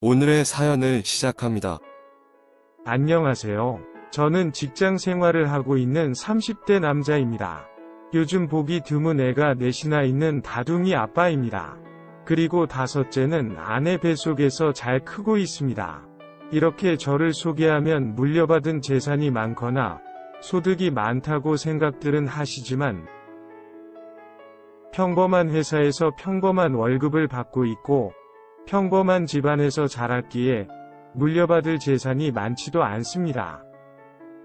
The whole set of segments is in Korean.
오늘의 사연을 시작합니다. 안녕하세요. 저는 직장 생활을 하고 있는 30대 남자입니다. 요즘 보기 드문 애가 넷이나 있는 다둥이 아빠입니다. 그리고 다섯째는 아내 뱃속에서 잘 크고 있습니다. 이렇게 저를 소개하면 물려받은 재산이 많거나 소득이 많다고 생각들은 하시지만 평범한 회사에서 평범한 월급을 받고 있고 평범한 집안에서 자랐기에 물려받을 재산이 많지도 않습니다.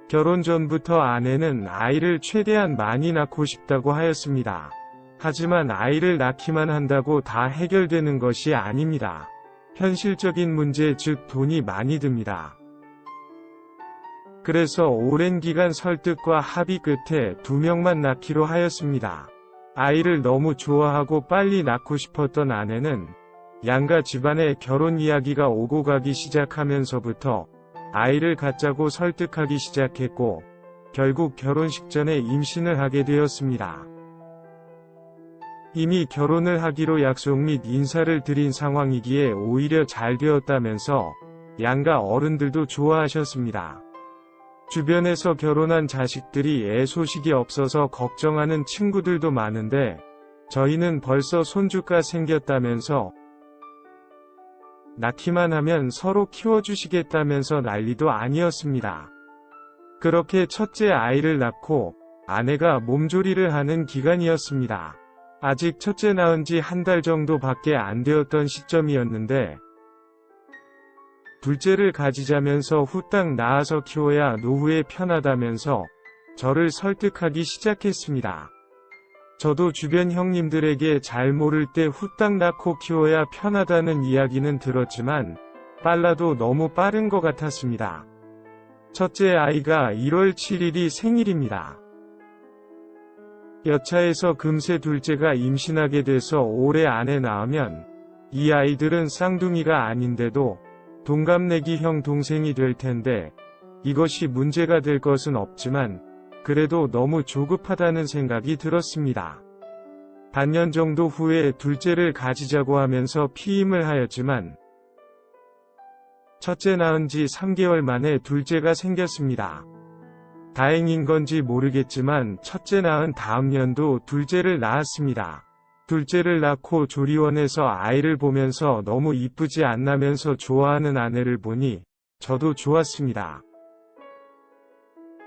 결혼 전부터 아내는 아이를 최대한 많이 낳고 싶다고 하였습니다. 하지만 아이를 낳기만 한다고 다 해결되는 것이 아닙니다. 현실적인 문제 즉 돈이 많이 듭니다. 그래서 오랜 기간 설득과 합의 끝에 2명만 낳기로 하였습니다. 아이를 너무 좋아하고 빨리 낳고 싶었던 아내는 양가 집안에 결혼 이야기가 오고 가기 시작하면서부터 아이를 갖자고 설득하기 시작했고 결국 결혼식 전에 임신을 하게 되었습니다. 이미 결혼을 하기로 약속 및 인사를 드린 상황이기에 오히려 잘 되었다면서 양가 어른들도 좋아하셨습니다. 주변에서 결혼한 자식들이 애 소식이 없어서 걱정하는 친구들도 많은데 저희는 벌써 손주가 생겼다면서 낳기만 하면 서로 키워주시겠다면서 난리도 아니었습니다. 그렇게 첫째 아이를 낳고 아내가 몸조리를 하는 기간이었습니다. 아직 첫째 낳은 지 1달 정도밖에 안 되었던 시점이었는데 둘째를 가지자면서 후딱 낳아서 키워야 노후에 편하다면서 저를 설득하기 시작했습니다. 저도 주변 형님들에게 잘 모를 때 후딱 낳고 키워야 편하다는 이야기는 들었지만 빨라도 너무 빠른 것 같았습니다. 첫째 아이가 1월 7일이 생일입니다. 여차해서 금세 둘째가 임신하게 돼서 올해 안에 낳으면 이 아이들은 쌍둥이가 아닌데도 동갑내기 형 동생이 될 텐데 이것이 문제가 될 것은 없지만 그래도 너무 조급하다는 생각이 들었습니다. 반년 정도 후에 둘째를 가지자고 하면서 피임을 하였지만 첫째 낳은 지 3개월 만에 둘째가 생겼습니다. 다행인 건지 모르겠지만 첫째 낳은 다음 년도 둘째를 낳았습니다. 둘째를 낳고 조리원에서 아이를 보면서 너무 이쁘지 않나면서 좋아하는 아내를 보니 저도 좋았습니다.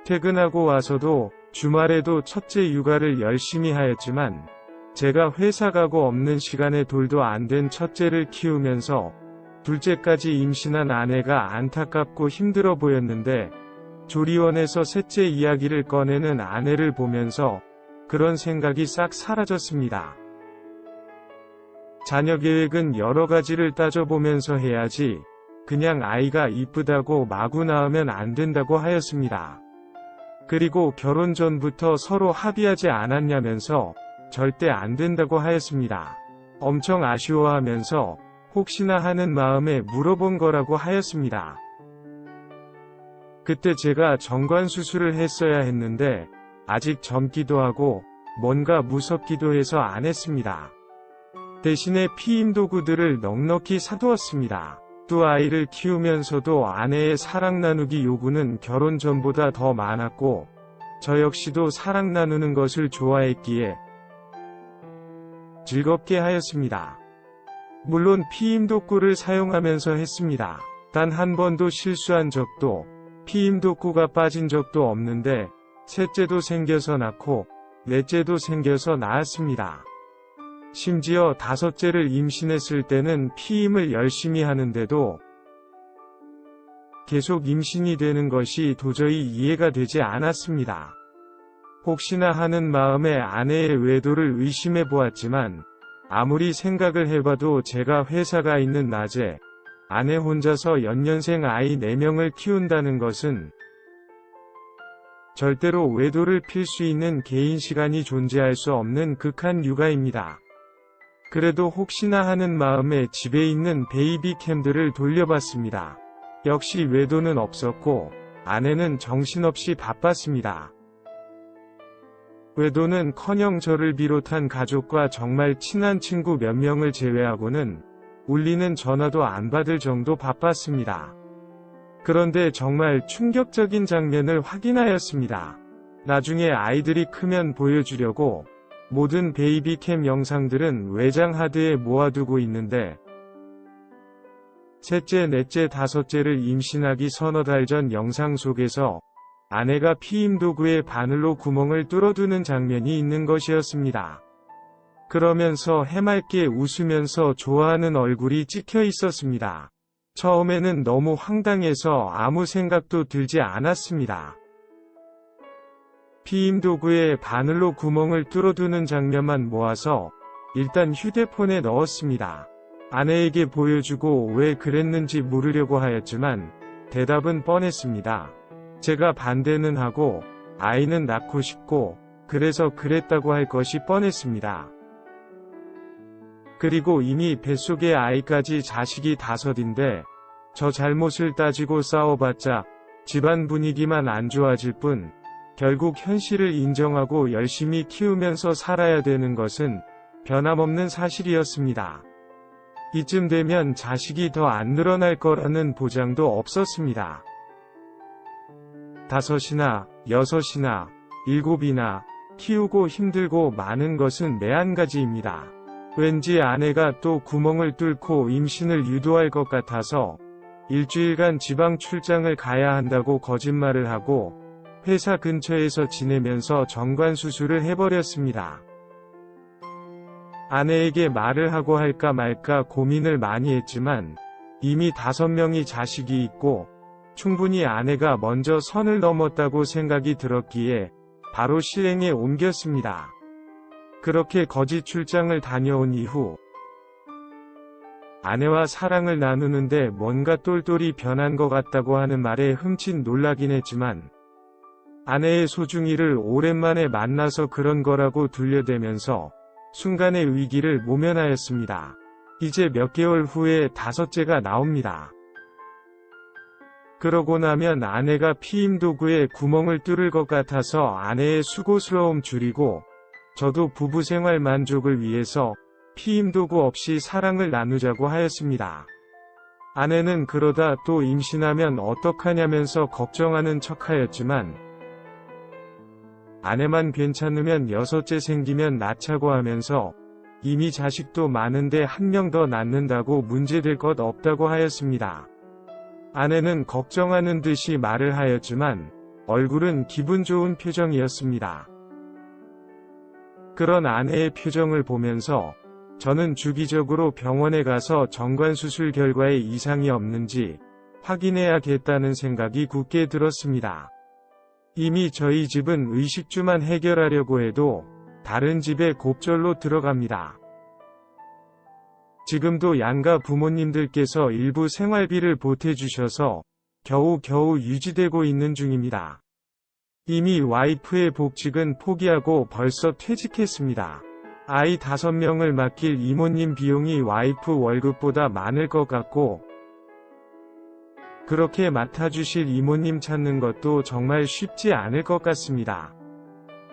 퇴근하고 와서도 주말에도 첫째 육아를 열심히 하였지만 제가 회사 가고 없는 시간에 돌도 안 된 첫째를 키우면서 둘째까지 임신한 아내가 안타깝고 힘들어 보였는데 조리원에서 셋째 이야기를 꺼내는 아내를 보면서 그런 생각이 싹 사라졌습니다. 자녀 계획은 여러 가지를 따져보면서 해야지 그냥 아이가 이쁘다고 마구 낳으면 안 된다고 하였습니다. 그리고 결혼 전부터 서로 합의하지 않았냐면서 절대 안 된다고 하였습니다. 엄청 아쉬워하면서 혹시나 하는 마음에 물어본 거라고 하였습니다. 그때 제가 정관 수술을 했어야 했는데 아직 젊기도 하고 뭔가 무섭기도 해서 안 했습니다. 대신에 피임 도구들을 넉넉히 사두었습니다. 또 아이를 키우면서도 아내의 사랑 나누기 요구는 결혼 전보다 더 많았고 저 역시도 사랑 나누는 것을 좋아했기에 즐겁게 하였습니다. 물론 피임 도구를 사용하면서 했습니다. 단 한 번도 실수한 적도 피임 도구가 빠진 적도 없는데 셋째도 생겨서 낳고 넷째도 생겨서 낳았습니다. 심지어 다섯째를 임신했을 때는 피임을 열심히 하는데도 계속 임신이 되는 것이 도저히 이해가 되지 않았습니다. 혹시나 하는 마음에 아내의 외도를 의심해 보았지만 아무리 생각을 해봐도 제가 회사가 있는 낮에 아내 혼자서 연년생 아이 4명을 키운다는 것은 절대로 외도를 필 수 있는 개인 시간이 존재할 수 없는 극한 육아입니다. 그래도 혹시나 하는 마음에 집에 있는 베이비 캠들을 돌려봤습니다. 역시 외도는 없었고 아내는 정신없이 바빴습니다. 외도는커녕 저를 비롯한 가족과 정말 친한 친구 몇 명을 제외하고는 울리는 전화도 안 받을 정도 바빴습니다. 그런데 정말 충격적인 장면을 확인하였습니다. 나중에 아이들이 크면 보여주려고 모든 베이비캠 영상들은 외장 하드에 모아두고 있는데 셋째, 넷째, 다섯째를 임신하기 서너 달 전 영상 속에서 아내가 피임 도구에 바늘로 구멍을 뚫어두는 장면이 있는 것이었습니다. 그러면서 해맑게 웃으면서 좋아하는 얼굴이 찍혀 있었습니다. 처음에는 너무 황당해서 아무 생각도 들지 않았습니다. 피임 도구에 바늘로 구멍을 뚫어두는 장면만 모아서 일단 휴대폰에 넣었습니다. 아내에게 보여주고 왜 그랬는지 물으려고 하였지만 대답은 뻔했습니다. 제가 반대는 하고 아이는 낳고 싶고 그래서 그랬다고 할 것이 뻔했습니다. 그리고 이미 뱃속에 아이까지 자식이 5인데 저 잘못을 따지고 싸워봤자 집안 분위기만 안 좋아질 뿐 결국 현실을 인정하고 열심히 키우면서 살아야 되는 것은 변함없는 사실이었습니다. 이쯤 되면 자식이 더 안 늘어날 거라는 보장도 없었습니다. 5이나 6이나 7이나 키우고 힘들고 많은 것은 매한가지입니다. 왠지 아내가 또 구멍을 뚫고 임신을 유도할 것 같아서 일주일간 지방 출장을 가야 한다고 거짓말을 하고 회사 근처에서 지내면서 정관 수술을 해버렸습니다. 아내에게 말을 하고 할까 말까 고민을 많이 했지만 이미 5명이 자식이 있고 충분히 아내가 먼저 선을 넘었다고 생각이 들었기에 바로 실행에 옮겼습니다. 그렇게 거짓 출장을 다녀온 이후 아내와 사랑을 나누는데 뭔가 똘똘이 변한 것 같다고 하는 말에 흠칫 놀라긴 했지만 아내의 소중이를 오랜만에 만나서 그런 거라고 둘려대면서 순간의 위기를 모면하였습니다. 이제 몇 개월 후에 5째가 나옵니다. 그러고 나면 아내가 피임 도구에 구멍을 뚫을 것 같아서 아내의 수고스러움 줄이고 저도 부부 생활 만족을 위해서 피임 도구 없이 사랑을 나누자고 하였습니다. 아내는 그러다 또 임신하면 어떡하냐면서 걱정하는 척하였지만 아내만 괜찮으면 6째 생기면 낳자고 하면서 이미 자식도 많은데 1명 더 낳는다고 문제될 것 없다고 하였습니다. 아내는 걱정하는 듯이 말을 하였지만 얼굴은 기분 좋은 표정이었습니다. 그런 아내의 표정을 보면서 저는 주기적으로 병원에 가서 정관수술 결과에 이상이 없는지 확인해야겠다는 생각이 굳게 들었습니다. 이미 저희 집은 의식주만 해결하려고 해도 다른 집에 곱절로 들어갑니다. 지금도 양가 부모님들께서 일부 생활비를 보태주셔서 겨우겨우 유지되고 있는 중입니다. 이미 와이프의 복직은 포기하고 벌써 퇴직했습니다. 아이 5명을 맡길 이모님 비용이 와이프 월급보다 많을 것 같고 그렇게 맡아주실 이모님 찾는 것도 정말 쉽지 않을 것 같습니다.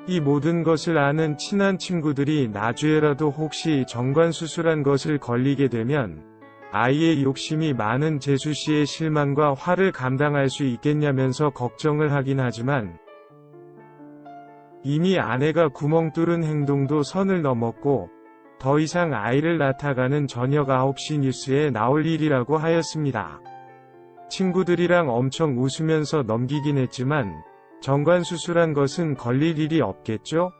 이 모든 것을 아는 친한 친구들이 나중에라도 혹시 정관수술한 것을 걸리게 되면 아이의 욕심이 많은 재수씨의 실망과 화를 감당할 수 있겠냐면서 걱정을 하긴 하지만 이미 아내가 구멍 뚫은 행동도 선을 넘었고 더 이상 아이를 낳다가는 저녁 9시 뉴스에 나올 일이라고 하였습니다. 친구들이랑 엄청 웃으면서 넘기긴 했지만 정관수술한 것은 걸릴 일이 없겠죠?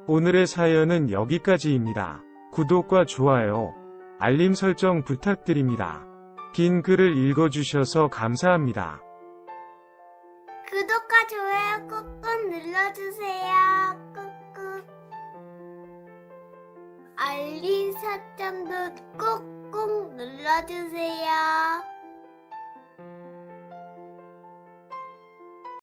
오늘의 사연은 여기까지입니다. 구독과 좋아요, 알림 설정 부탁드립니다. 긴 글을 읽어주셔서 감사합니다. 구독과 좋아요 꾹꾹 눌러주세요. 꾹꾹. 알림 설정도 꾹꾹 눌러주세요.